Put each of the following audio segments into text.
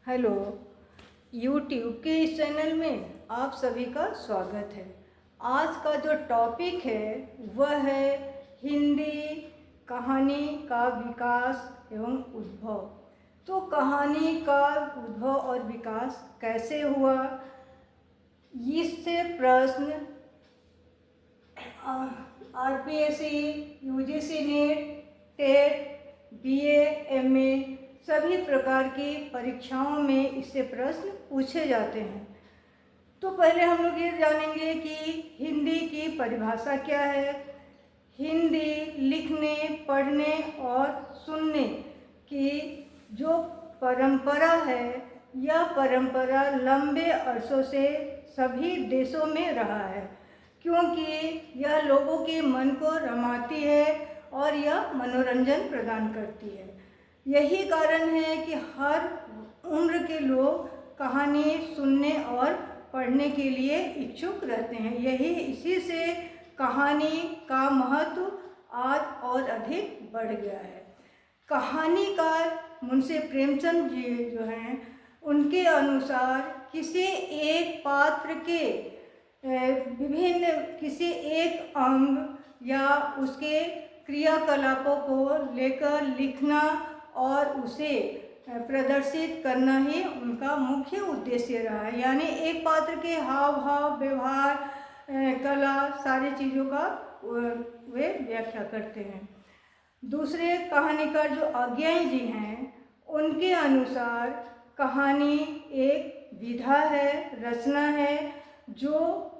Hello. YouTube के इस channel में आप सभी का स्वागत है। आज का जो टॉपिक है वह है हिंदी कहानी का विकास एवं उद्भव। तो कहानी का उद्भव और विकास कैसे हुआ, इससे प्रश्न RPSC, UGC NET, TET, BA, MA सभी प्रकार की परीक्षाओं में इससे प्रश्न पूछे जाते हैं। तो पहले हम लोग ये जानेंगे कि हिंदी की परिभाषा क्या है। हिंदी लिखने, पढ़ने और सुनने की जो परंपरा है, यह परंपरा लंबे अरसों से सभी देशों में रहा है, क्योंकि यह लोगों के मन को रमाती है और यह मनोरंजन प्रदान करती है। यही कारण है कि हर उम्र के लोग कहानी सुनने और पढ़ने के लिए इच्छुक रहते हैं। इसी से कहानी का महत्व आज और अधिक बढ़ गया है। कहानीकार मुंशी प्रेमचंद जी जो हैं, उनके अनुसार किसी एक पात्र के विभिन्न किसी एक अंग या उसके क्रियाकलापों को लेकर लिखना और उसे प्रदर्शित करना ही उनका मुख्य उद्देश्य रहा है। यानी एक पात्र के हाव भाव, व्यवहार, कला, सारी चीज़ों का वे व्याख्या करते हैं। दूसरे कहानीकार जो आज्ञाई जी हैं, उनके अनुसार कहानी एक विधा है, रचना है, जो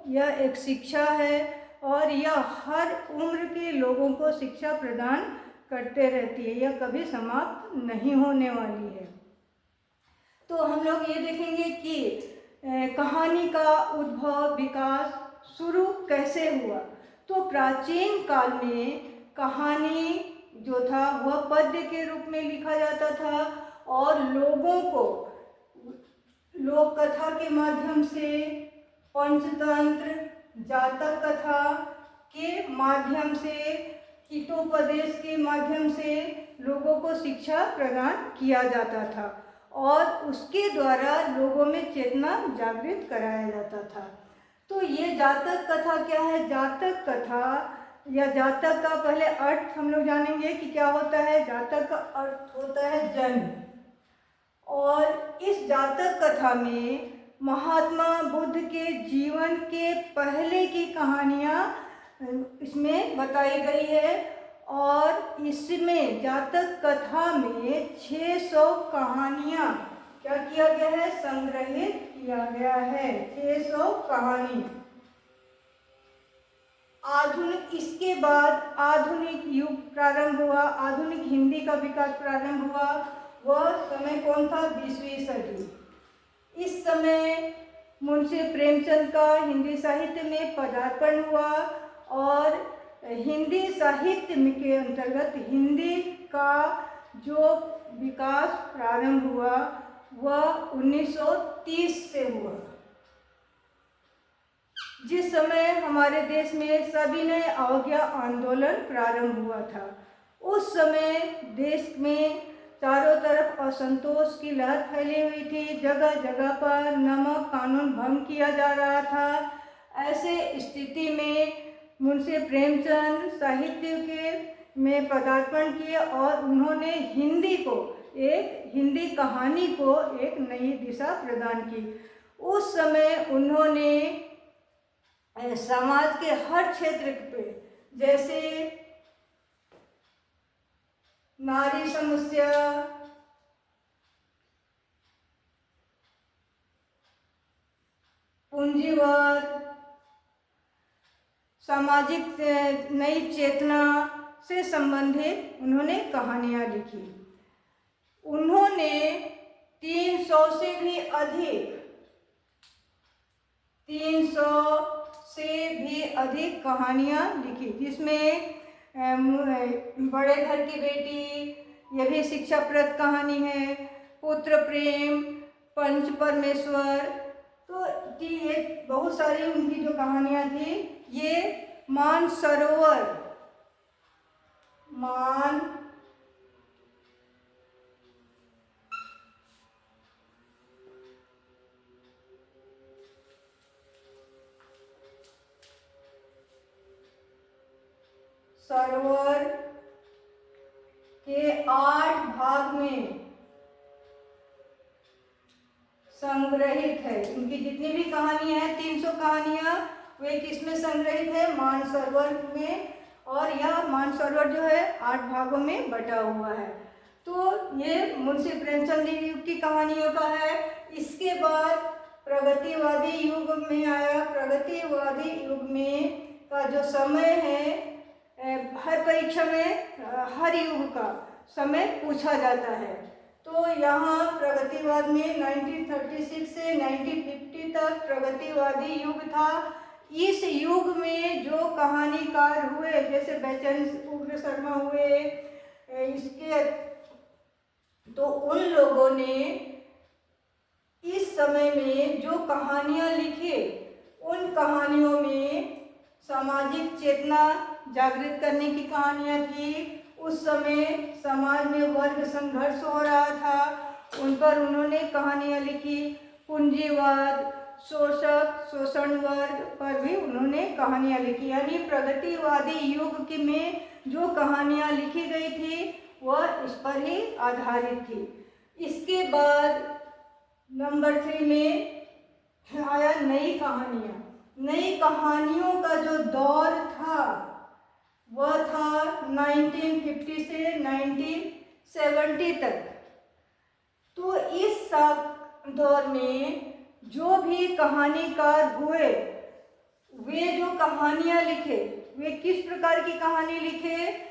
यह एक शिक्षा है और यह हर उम्र के लोगों को शिक्षा प्रदान करते रहती है। यह कभी समाप्त नहीं होने वाली है। तो हम लोग ये देखेंगे कि कहानी का उद्भव, विकास शुरू कैसे हुआ। तो प्राचीन काल में कहानी जो था वह पद्य के रूप में लिखा जाता था और लोगों को लोक कथा के माध्यम से, पंचतंत्र, जातक कथा के माध्यम से, हितोपदेश के माध्यम से लोगों को शिक्षा प्रदान किया जाता था और उसके द्वारा लोगों में चेतना जागृत कराया जाता था। तो ये जातक कथा क्या है? जातक कथा या जातक का पहले अर्थ हम लोग जानेंगे कि क्या होता है। जातक का अर्थ होता है जन्म, और इस जातक कथा में महात्मा बुद्ध के जीवन के पहले की कहानियाँ इसमें बताई गई है और इसमें जातक कथा में 600 कहानियाँ क्या किया गया है? संग्रहित किया गया है। 600 कहानी। इसके बाद आधुनिक युग प्रारंभ हुआ, आधुनिक हिंदी का विकास प्रारंभ हुआ। वह समय कौन था? 20वीं सदी। इस समय मुंशी प्रेमचंद का हिंदी साहित्य में पदार्पण हुआ और हिंदी साहित्य के अंतर्गत हिंदी का जो विकास प्रारंभ हुआ वह 1930 से हुआ, जिस समय हमारे देश में सविनय अवज्ञा आंदोलन प्रारंभ हुआ था। उस समय देश में चारों तरफ असंतोष की लहर फैली हुई थी। जगह जगह पर नमक कानून भंग किया जा रहा था। ऐसे स्थिति में मुंशी प्रेमचंद साहित्य के में पदार्पण किए और उन्होंने हिंदी कहानी को एक नई दिशा प्रदान की। उस समय उन्होंने समाज के हर क्षेत्र पे, जैसे नारी समस्या, पूंजीवाद, सामाजिक नई चेतना से संबंधित उन्होंने कहानियाँ लिखी। उन्होंने 300 से भी अधिक कहानियाँ लिखी, जिसमें बड़े घर की बेटी, यह भी शिक्षाप्रद कहानी है, पुत्र प्रेम, पंच परमेश्वर। तो ये बहुत सारी उनकी जो कहानियाँ थी। ये मानसरोवर सरोवर के 8 भाग में संग्रहित है। इनकी जितनी भी कहानियां हैं, 300 कहानियां, वे किसमें संग्रहित है? मानसरोवर में। और यह मानसरोवर जो है 8 भागों में बटा हुआ है। तो ये मुंशी प्रेमचंद युग की कहानियों का है। इसके बाद प्रगतिवादी युग में आया। प्रगतिवादी युग में का जो समय है, हर परीक्षा में हर युग का समय पूछा जाता है। तो यहाँ प्रगतिवाद में 1936 से 1950 तक प्रगतिवादी युग था। इस युग में जो कहानीकार हुए, जैसे बैचन उग्र शर्मा हुए, इसके तो उन लोगों ने इस समय में जो कहानियाँ लिखी, उन कहानियों में सामाजिक चेतना जागृत करने की कहानियाँ थी। उस समय समाज में वर्ग संघर्ष हो रहा था, उन पर उन्होंने कहानियाँ लिखी। पूंजीवाद, शोषक, शोषण वर्ग पर भी उन्होंने कहानियाँ लिखी। यानी प्रगतिवादी युग की में जो कहानियाँ लिखी गई थी वह इस पर ही आधारित थी। इसके बाद नंबर 3 में आया नई कहानियाँ। नई कहानियों का जो दौर था वह था 1950 से 1970 तक। तो इस दौर में जो भी कहानीकार हुए, वे जो कहानियाँ लिखे, वे किस प्रकार की कहानी लिखे?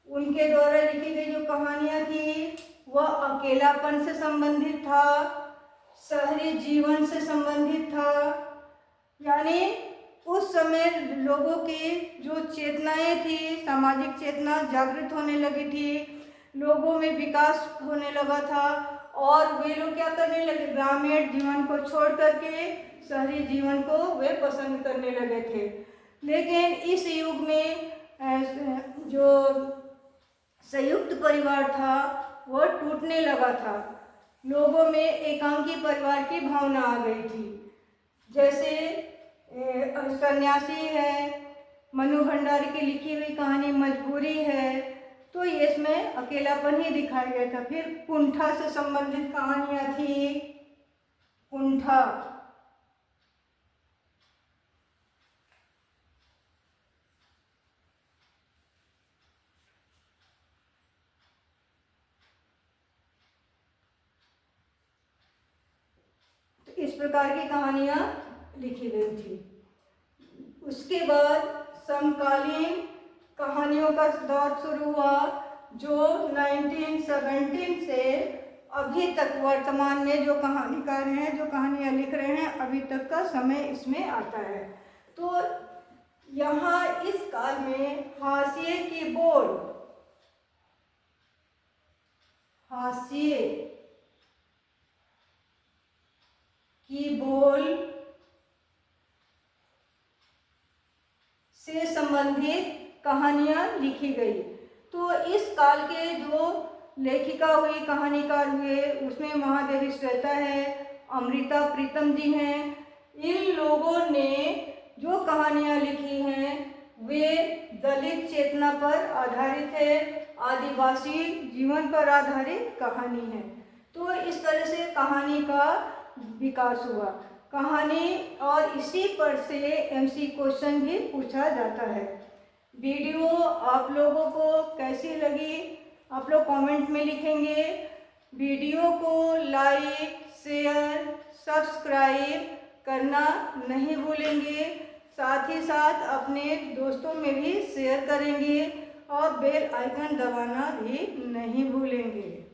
उनके द्वारा लिखी गई जो कहानियाँ थी वह अकेलापन से संबंधित था, शहरी जीवन से संबंधित था। यानी उस समय लोगों की जो चेतनाएं थी, सामाजिक चेतना जागृत होने लगी थी, लोगों में विकास होने लगा था और वे लोग क्या करने लगे? ग्रामीण जीवन को छोड़ करके शहरी जीवन को वे पसंद करने लगे थे। लेकिन इस युग में जो संयुक्त परिवार था वह टूटने लगा था। लोगों में एकांकी परिवार की भावना आ गई थी। जैसे सन्यासी है, मनु भंडारी की लिखी हुई कहानी मजबूरी है, तो ये इसमें अकेलापन ही दिखाया गया था। फिर कुंठा से संबंधित कहानियाँ थी। कुंठा, तो इस प्रकार की कहानियाँ लिखी गई थी। उसके बाद समकालीन कहानियों का दौर शुरू हुआ, जो 1917 से अभी तक वर्तमान में जो कहानीकार हैं, जो कहानियाँ लिख रहे हैं, अभी तक का समय इसमें आता है। तो यहाँ इस काल में हाशिए की बोल, हाशिए की बोल से संबंधित कहानियाँ लिखी गई। तो इस काल के जो लेखिका हुई, कहानीकार हुए, उसमें महादेवी श्वेता है, अमृता प्रीतम जी हैं। इन लोगों ने जो कहानियाँ लिखी हैं वे दलित चेतना पर आधारित है, आदिवासी जीवन पर आधारित कहानी है। तो इस तरह से कहानी का विकास हुआ। कहानी और इसी पर से एमसी क्वेश्चन भी पूछा जाता है। वीडियो आप लोगों को कैसी लगी आप लोग कमेंट में लिखेंगे। वीडियो को लाइक, शेयर, सब्सक्राइब करना नहीं भूलेंगे। साथ ही साथ अपने दोस्तों में भी शेयर करेंगे और बेल आइकन दबाना भी नहीं भूलेंगे।